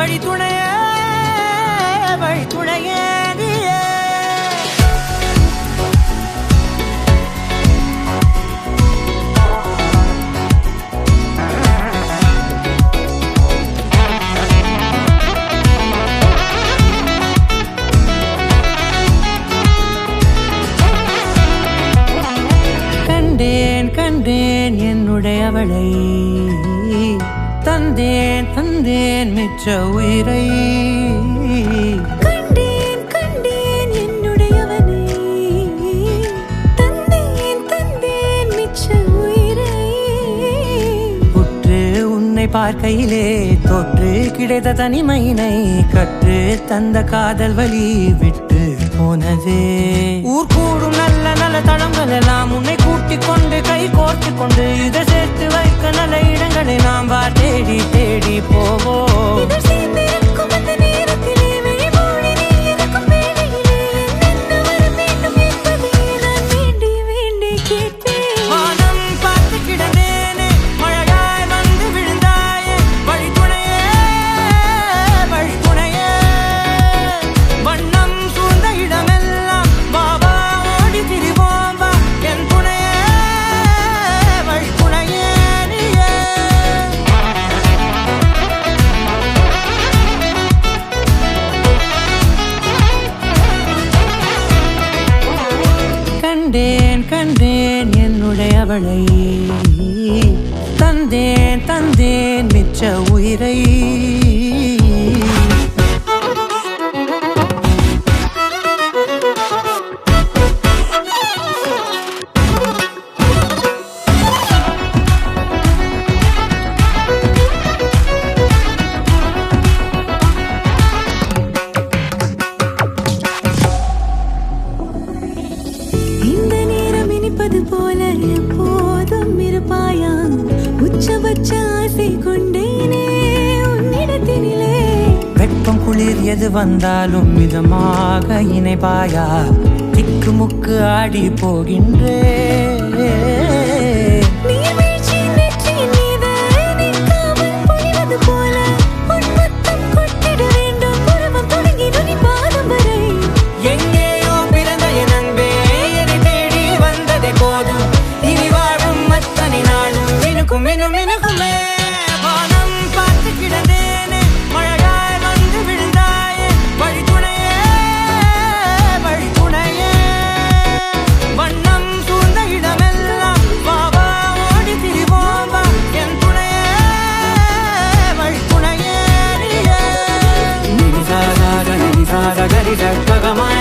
வழி துணையே வழி துணையே நீயே. கண்டேன் கண்டேன் என்னுடையவளை, தந்தேன் தந்தேன் மிச்ச உயிரை. கண்டேன் கண்டேன் என்னுடையவனை, தந்தேன் தந்தேன் மிச்ச உயிரை. உற்று உன்னை பார்க்கையிலே தொற்று கிடைத்த தனிமையினை கற்று தந்த காதல் வழி விட்டு போனதே. ஊர் கூடும் நல்ல நல்ல தளங்கள் எல்லாம் உன்னை கூட்டிக் கொண்டு கை கோர்த்து கொண்டு இதை சேர்த்து வைக்க நல்ல இடங்களை நாம் வா தேடி தேடி போவோம். கண்டேன் கண்டேன் என்னுடையவளை, தந்தேன் தந்தேன் மிச்ச உயிரை. போல எப்போதும் இருப்பாயா, உச்சபட்ச ஆசை கொண்டேனே உன்னிடத்தினிலே. வெப்பம் குளிர் எது வந்தாலும் மிதமாக இணைப்பாயா, திக்கு முக்கு ஆடி போகின்றே. Gari